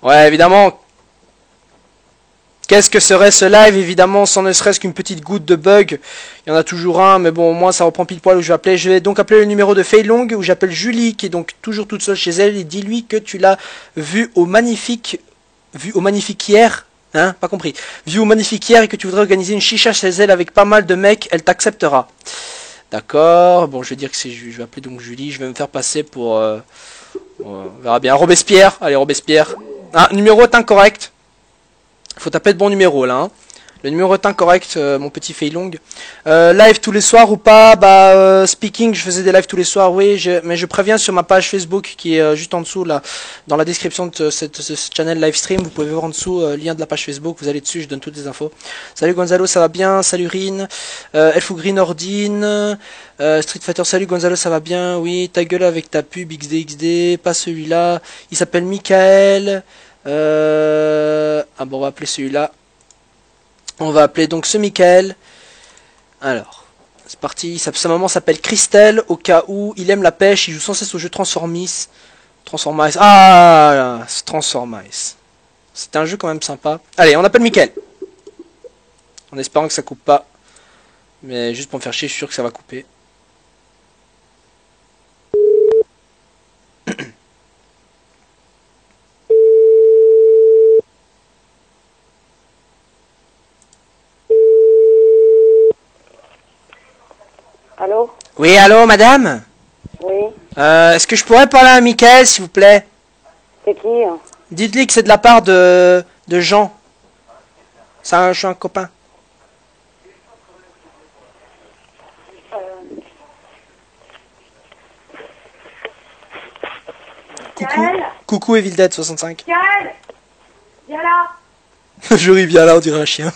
Ouais, évidemment. Qu'est-ce que serait ce live, évidemment, sans ne serait-ce qu'une petite goutte de bug. Il y en a toujours un, mais bon, au moins ça reprend pile poil où je vais appeler. Je vais donc appeler le numéro de Feilong, où j'appelle Julie, qui est donc toujours toute seule chez elle, et dis-lui que tu l'as vu au magnifique hier. Hein, pas compris. Vu au magnifique hier et que tu voudrais organiser une chicha chez elle avec pas mal de mecs, elle t'acceptera. D'accord. Bon, je vais dire que c'est, je vais appeler donc Julie. Je vais me faire passer pour, on verra bien. Robespierre. Allez, Robespierre. Ah, numéro est incorrect. Faut taper de bon numéro là. Hein. Le numéro est incorrect, mon petit Feilong. Live tous les soirs ou pas? Bah, speaking, je faisais des lives tous les soirs, oui. Mais je préviens sur ma page Facebook qui est juste en dessous, là, dans la description de ce channel live stream. Vous pouvez voir en dessous lien de la page Facebook. Vous allez dessus, je donne toutes les infos. Salut Gonzalo, ça va bien? Salut Rin. Elfou Ordine. Street Fighter, salut Gonzalo, ça va bien? Oui, ta gueule avec ta pub XD, pas celui-là. Il s'appelle Michael. Ah bon, on va appeler celui-là. On va appeler donc ce Michael. Alors, c'est parti. Sa maman s'appelle Christelle, au cas où il aime la pêche. Il joue sans cesse au jeu Transformice. Transformice. Ah, Transformice. C'est un jeu quand même sympa. Allez, on appelle Michael. En espérant que ça coupe pas. Mais juste pour me faire chier, je suis sûr que ça va couper. Allô? Oui, allô, madame? Oui. Est-ce que je pourrais parler à Michael, s'il vous plaît? C'est qui? Dites-lui que c'est de la part de Jean. Je suis un copain. Coucou. Coucou Evil Dead 65. Viens là. Je ris bien là, on dirait un chien.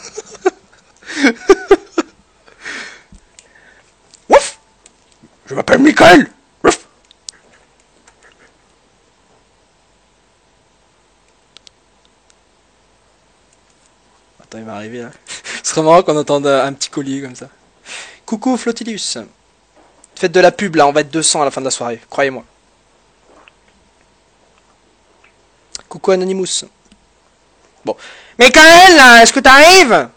Ouf. Je m'appelle Michael. Ouf. Attends, il m'est arrivé là. Ce serait marrant qu'on entende un petit collier comme ça. Coucou Flotilius. Faites de la pub là, on va être 200 à la fin de la soirée, croyez-moi. Coucou Anonymous. Bon. Michael, est-ce que t'arrives?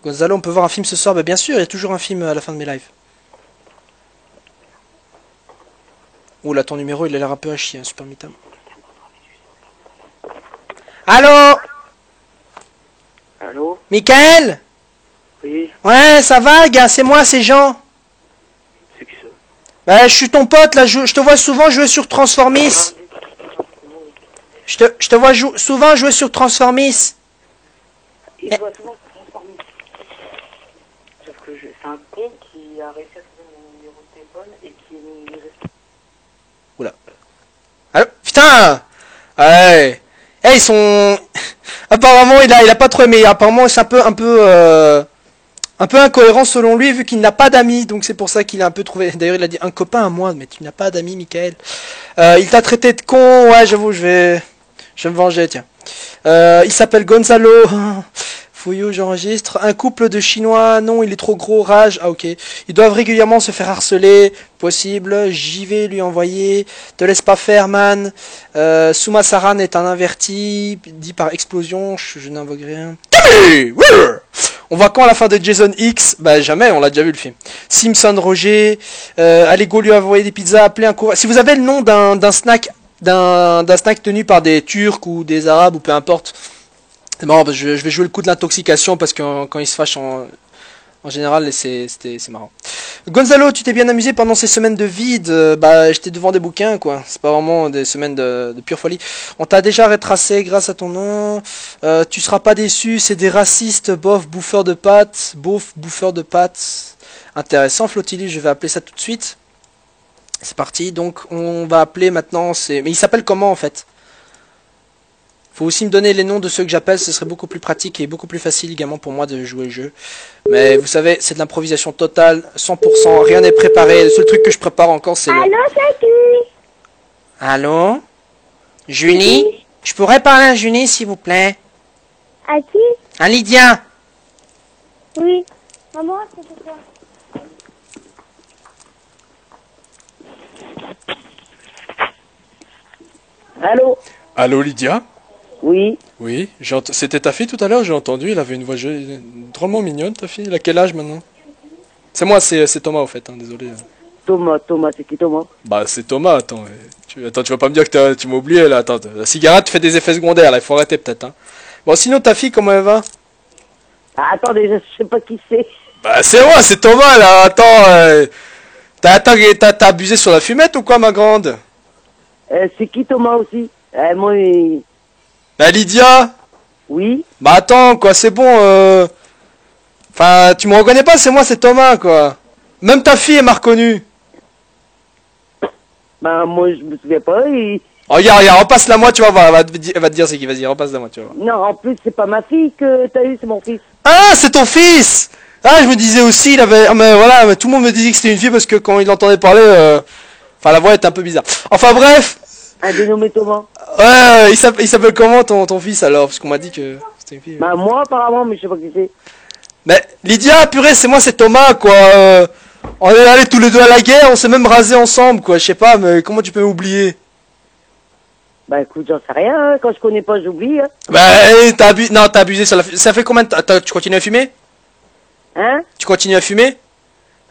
Gonzalo, on peut voir un film ce soir? Bah bien sûr, il y a toujours un film à la fin de mes lives. Oh là, ton numéro, il a l'air un peu à chier, hein, super mitam. Allô? Allô? Michael? Oui. Ouais, ça va, gars, c'est moi, c'est Jean. C'est qui ça? Bah, je suis ton pote, là, je te vois souvent jouer sur Transformice. Je te vois souvent jouer sur Transformice. Il doit souvent se transformer. Sauf que c'est un con qui a réussi à trouver mon numéro de téléphone et qui est... Oula. Allô? Putain! Ouais. Eh, ils sont... Apparemment, il a pas trop aimé. Apparemment, c'est un peu incohérent selon lui, vu qu'il n'a pas d'amis. Donc c'est pour ça qu'il a un peu trouvé... D'ailleurs, il a dit un copain à moi, mais tu n'as pas d'amis, Michael. Il t'a traité de con. Ouais, j'avoue, je vais me venger, tiens. Il s'appelle Gonzalo. Fouillou, j'enregistre. Un couple de Chinois. Non, il est trop gros. Rage. Ah, ok. Ils doivent régulièrement se faire harceler. Possible. J'y vais lui envoyer. Te laisse pas faire, man. Suma Saran est un inverti. Dit par explosion. Je n'invoque rien. On voit quand à la fin de Jason X? Bah jamais, on l'a déjà vu le film. Simpson Roger. Allez, go lui envoyer des pizzas. Appeler un courrier. Si vous avez le nom d'un snack... d'un snack tenu par des Turcs ou des Arabes ou peu importe. C'est marrant parce que je vais jouer le coup de l'intoxication parce que quand ils se fâchent en général c'est marrant. Gonzalo, tu t'es bien amusé pendant ces semaines de vide? Bah j'étais devant des bouquins quoi. C'est pas vraiment des semaines de pure folie. On t'a déjà retracé grâce à ton nom. Tu seras pas déçu, c'est des racistes, bof, bouffeurs de pâtes. Bof, bouffeurs de pâtes. Intéressant Flotilus, je vais appeler ça tout de suite. C'est parti, donc on va appeler maintenant, mais il s'appelle comment en fait? Faut aussi me donner les noms de ceux que j'appelle, ce serait beaucoup plus pratique et beaucoup plus facile également pour moi de jouer le jeu. Mais vous savez, c'est de l'improvisation totale, 100%, rien n'est préparé. Le seul truc que je prépare encore, c'est le... Allô, c'est qui? Allô? Julie? Je pourrais parler à Julie, s'il vous plaît? À qui? À Lydia? Oui. Maman, c'est quoi? Allô? Allô Lydia? Oui. Oui, c'était ta fille tout à l'heure, j'ai entendu, elle avait une voix drôlement mignonne, ta fille. Elle a quel âge maintenant? C'est moi, c'est Thomas au fait, hein, désolé. Thomas, c'est qui Thomas? Bah c'est Thomas, attends. Attends, tu vas pas me dire que tu m'as oublié là, attends. La cigarette fait des effets secondaires là, il faut arrêter peut-être. Hein. Bon, sinon ta fille, comment elle va? Ah, attendez, je sais pas qui c'est. Bah c'est moi, c'est Thomas là, attends. T'as abusé sur la fumette ou quoi ma grande? C'est qui Thomas aussi? Moi, Bah Lydia? oui. Bah attends, quoi, c'est bon. Enfin, tu me reconnais pas, c'est moi, c'est Thomas, quoi. Même ta fille, elle m'a reconnu. Bah, moi, je me souviens pas. Oh, regarde, repasse-la moi, tu vas voir, elle va te dire c'est qui, vas-y, repasse-la moi, tu vas voir. Non, en plus, c'est pas ma fille que t'as eu, c'est mon fils. Ah, c'est ton fils! Ah, je me disais aussi, il avait... Ah, mais voilà, mais tout le monde me disait que c'était une fille parce que quand il l'entendait parler, enfin, la voix était un peu bizarre. Enfin, bref. Un dénommé Thomas. Ouais, il s'appelle comment ton fils alors? Parce qu'on m'a dit que c'était une fille. Bah, moi, apparemment, mais je sais pas qui c'est. Mais Lydia, purée, c'est moi, c'est Thomas, quoi. On est allés tous les deux à la guerre, on s'est même rasés ensemble, quoi. Je sais pas, mais comment tu peux m'oublier? Bah, écoute, j'en sais rien, hein. Quand je connais pas, j'oublie, hein. Bah, non, t'as abusé sur la... Ça fait combien de temps? Attends, tu continues à fumer? Hein? Tu continues à fumer?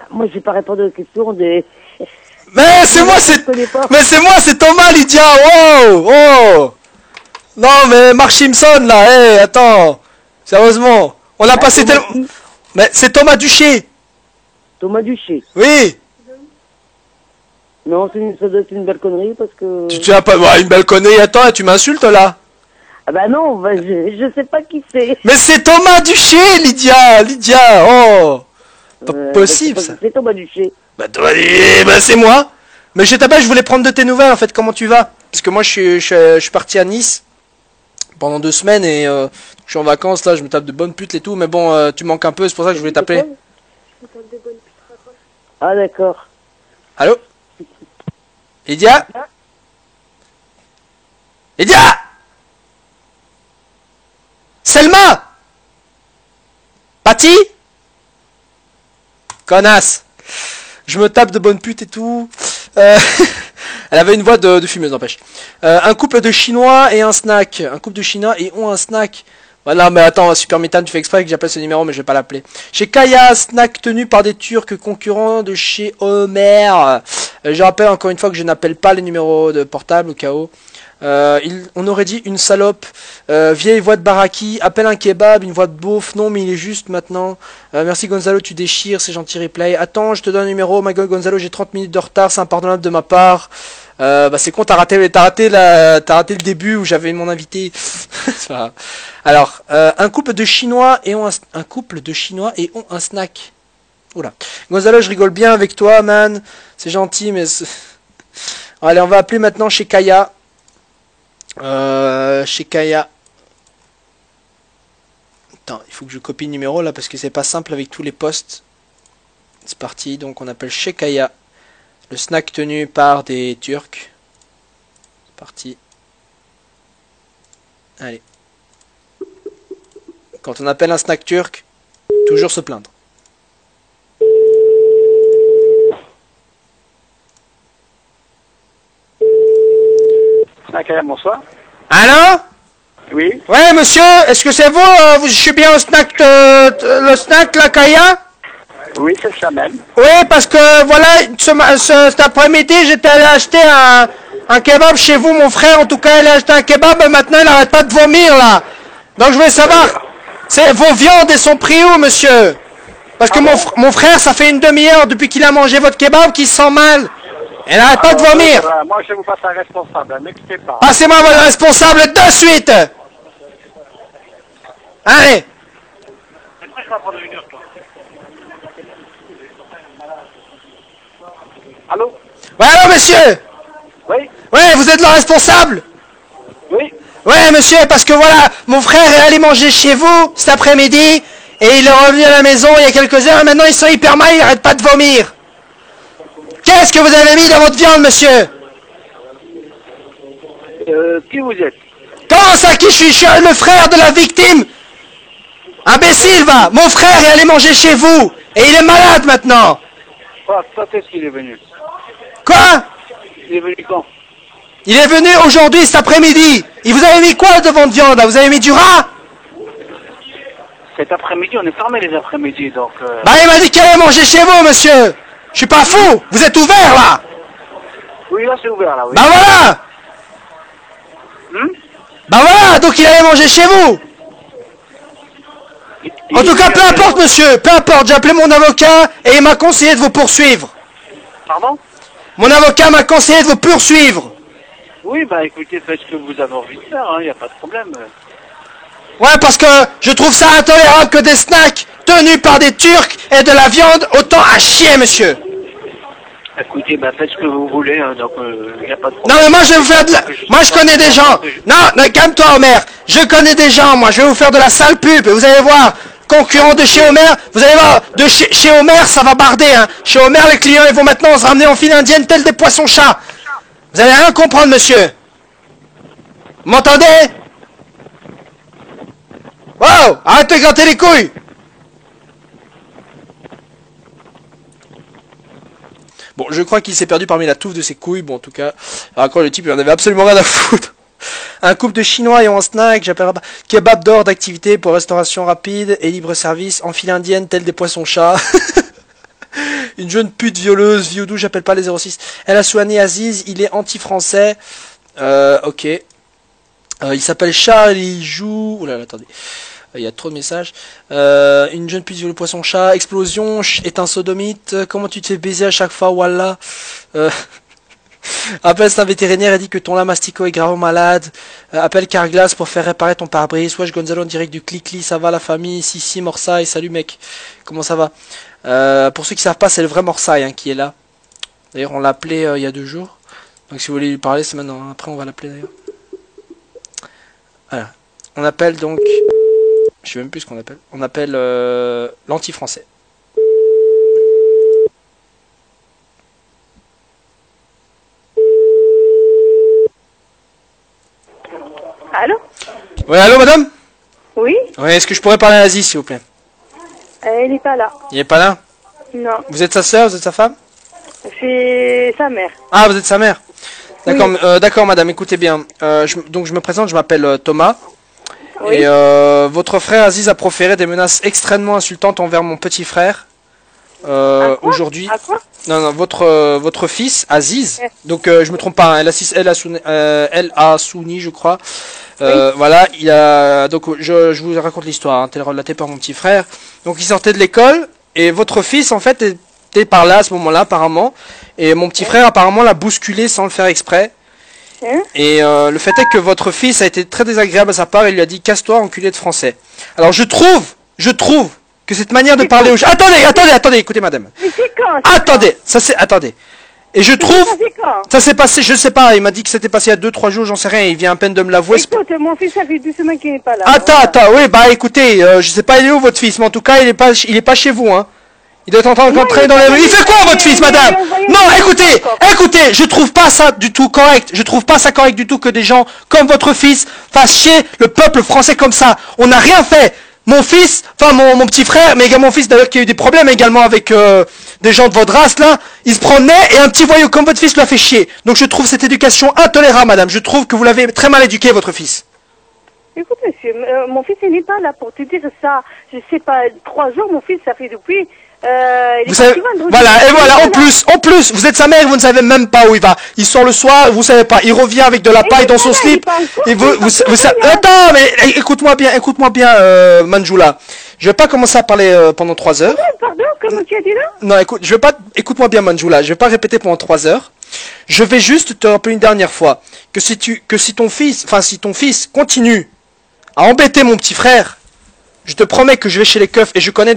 Moi, je vais pas répondre aux questions des... Mais c'est moi, Je connais pas. Mais c'est moi, c'est Thomas, Lydia. Wow, oh. Non, mais Mark Simpson là. Hé, attends. Sérieusement, on a passé Thomas tellement. qui? Mais c'est Thomas Duché. Thomas Duché. Oui. Non, ça doit être une belle connerie parce que... Tu as pas bah, une belle connerie. Attends, tu m'insultes là. Ah bah non, bah, je sais pas qui c'est. Mais c'est Thomas Duché, Lydia. Lydia. Oh. Pas possible bah, ça. c'est Thomas Duché. Bah, c'est moi. Mais je t'appelle, je voulais prendre de tes nouvelles en fait. Comment tu vas? Parce que moi, je suis parti à Nice pendant 2 semaines et je suis en vacances là. Je me tape de bonnes putes et tout. Mais bon, tu manques un peu. C'est pour ça que je voulais t'appeler. Ah d'accord. Allô? Lydia? Lydia? Selma? Patty? Connasse. Je me tape de bonnes putes et tout. Elle avait une voix de fumeuse, n'empêche. Un couple de Chinois et un snack. Un couple de Chinois et ont un snack. Voilà, mais attends, Super Méthane, tu fais exprès que j'appelle ce numéro, mais je vais pas l'appeler. Chez Kaya, snack tenu par des Turcs concurrents de chez Homer. Je rappelle encore une fois que je n'appelle pas les numéros de portable au cas où. On aurait dit une salope, vieille voix de Baraki, appelle un kebab, une voix de beauf, non mais il est juste maintenant. Merci Gonzalo, tu déchires, c'est gentil replay. Attends, je te donne un numéro, my god Gonzalo, j'ai 30 minutes de retard, c'est impardonnable de ma part. Bah c'est con, t'as raté le début où j'avais mon invité. Alors, un couple de Chinois et ont un snack. Oula. Gonzalo, je rigole bien avec toi, man. C'est gentil, mais... Allez, on va appeler maintenant chez Kaya. Chez Kaya. Attends, il faut que je copie le numéro là parce que c'est pas simple avec tous les postes. C'est parti, donc on appelle chez Kaya. Le snack tenu par des Turcs. C'est parti. Allez. Quand on appelle un snack turc, toujours se plaindre. Bonsoir. Allô? Oui. Ouais, monsieur, est-ce que c'est vous? Je suis bien au snack, le snack, la Kaya? Oui, c'est ça même. Oui, parce que voilà, cet après-midi, j'étais allé acheter un kebab chez vous, mon frère. En tout cas, il a acheté un kebab et maintenant, il arrête pas de vomir, là. Donc, je voulais savoir, vos viandes, elles sont prises où, monsieur? Parce que mon frère, ça fait une demi-heure depuis qu'il a mangé votre kebab qu'il se sent mal. Elle n'arrête pas de vomir. Moi, je vous passe un responsable, ne quittez pas. Passez-moi votre responsable de suite. Allez. Allô? Ouais, allô, monsieur. Oui? Ouais, vous êtes le responsable? Oui? Ouais, monsieur, parce que voilà, mon frère est allé manger chez vous cet après-midi et il est revenu à la maison il y a quelques heures et maintenant il sent hyper mal, il arrête pas de vomir. Qu'est-ce que vous avez mis dans votre viande, monsieur? Qui vous êtes? Comment ça, qui je suis le frère de la victime? Imbécile, va! Mon frère est allé manger chez vous et il est malade maintenant. Quand est-ce qu'il est venu? Quoi? Il est venu quand? Il est venu aujourd'hui, cet après-midi. Il vous avait mis quoi devant de viande là? Vous avez mis du rat? Cet après-midi, on est fermé les après-midi, donc... Bah il m'a dit qu'il allait manger chez vous, monsieur. Je suis pas fou. Vous êtes ouvert là? Oui, là, c'est ouvert, là, oui. Bah voilà. Bah voilà, donc il allait manger chez vous. En tout cas, peu importe, monsieur. Peu importe, j'ai appelé mon avocat et il m'a conseillé de vous poursuivre. Pardon? Mon avocat m'a conseillé de vous poursuivre. Oui, bah écoutez, faites ce que vous avez envie de faire, il n'y a pas de problème. Ouais, parce que je trouve ça intolérable que des snacks tenus par des Turcs et de la viande autant à chier, monsieur. Écoutez, bah faites ce que vous voulez, donc il n'y a pas de Non, problème. mais moi je vais vous faire de la... Moi je connais des gens. Non, calme-toi, Omer. Je connais des gens, moi. Je vais vous faire de la sale pub. Et vous allez voir, concurrent de chez Omer, vous allez voir, de chez Omer, ça va barder, hein. Chez Omer, les clients, ils vont maintenant se ramener en file indienne tels des poissons-chats. Vous allez rien comprendre, monsieur. Vous m'entendez? Wow, arrête de gratter les couilles. Bon, je crois qu'il s'est perdu parmi la touffe de ses couilles. Bon, en tout cas, quand le type, il en avait absolument rien à foutre. Un couple de Chinois ayant un snack, j'appelle kebab d'or d'activité pour restauration rapide et libre service en file indienne telle des poissons-chats. Une jeune pute violeuse, Viodou, j'appelle pas les 06. Elle a soigné Aziz, il est anti-français. Ok. Il s'appelle Charles, il joue... Oula, attendez. Il y a trop de messages. Une jeune pute violeuse poisson-chat. Explosion, est un sodomite. Comment tu te fais baiser à chaque fois, wallah. Appelle c'est un vétérinaire et dit que ton lait mastico est gravement malade. Appelle Carglass pour faire réparer ton pare-brise. Wesh Gonzalo en direct du Clickly, ça va la famille? Si, Morsay, salut mec. Comment ça va? Pour ceux qui savent pas, c'est le vrai Morsay hein, qui est là. D'ailleurs, on l'a appelé il y a 2 jours. Donc si vous voulez lui parler, c'est maintenant. Après, on va l'appeler d'ailleurs. Voilà. On appelle donc... Je sais même plus ce qu'on appelle. On appelle l'anti-français. Allô? Ouais, allô madame? Oui? Ouais, est-ce que je pourrais parler à Aziz, s'il vous plaît? Elle n'est pas là. Il est pas là? Non. Vous êtes sa sœur, vous êtes sa femme? C'est sa mère. Ah, vous êtes sa mère? D'accord, Oui. d'accord madame, écoutez bien. Donc je me présente, je m'appelle Thomas. Oui. Et votre frère Aziz a proféré des menaces extrêmement insultantes envers mon petit frère. Aujourd'hui. À quoi? Non, votre fils, Aziz. Donc je me trompe pas, hein, El Assouni, je crois. Oui. Voilà, il a donc je vous raconte l'histoire, hein, telle relatée par mon petit frère. Donc il sortait de l'école et votre fils en fait était par là à ce moment-là apparemment et mon petit frère apparemment l'a bousculé sans le faire exprès. Et le fait est que votre fils a été très désagréable à sa part, il lui a dit casse-toi enculé de français. Alors je trouve que cette manière de parler aux gens... Attendez, écoutez madame. Mais c'est quand? Attendez. Et je trouve... Ça s'est passé, je sais pas, il m'a dit que c'était passé il y a 2-3 jours, j'en sais rien, il vient à peine de me l'avouer. Écoute, mon fils, ça fait 2 semaines qu'il n'est pas là. Attends, oui, bah écoutez, je sais pas il est où votre fils, mais en tout cas il est pas chez vous, hein. Il doit être en train de traîner dans les rues. Il fait quoi votre fils, madame? Non, écoutez, je trouve pas ça du tout correct. Je trouve pas ça correct du tout que des gens comme votre fils fassent chier le peuple français comme ça. On n'a rien fait. Mon fils, enfin mon petit frère, mais également mon fils d'ailleurs qui a eu des problèmes également avec des gens de votre race là, il se promenait et un petit voyou comme votre fils l'a fait chier. Donc je trouve cette éducation intolérable, madame. Je trouve que vous l'avez très mal éduqué, votre fils. Écoute, monsieur, mon fils il n'est pas là pour te dire ça. Je sais pas, 3 jours, mon fils, ça fait depuis... vous savez, en plus, vous êtes sa mère, vous ne savez même pas où il va. Il sort le soir, vous savez pas, il revient avec de la paille dans son slip. Et attends, mais écoute-moi bien, Manjoula. Je vais pas commencer à parler pendant 3 heures. Pardon, comment tu as dit là? Non, écoute-moi bien, Manjoula. Je vais pas répéter pendant 3 heures. Je vais juste te rappeler une dernière fois que si ton fils continue à embêter mon petit frère, je te promets que je vais chez les keufs et je connais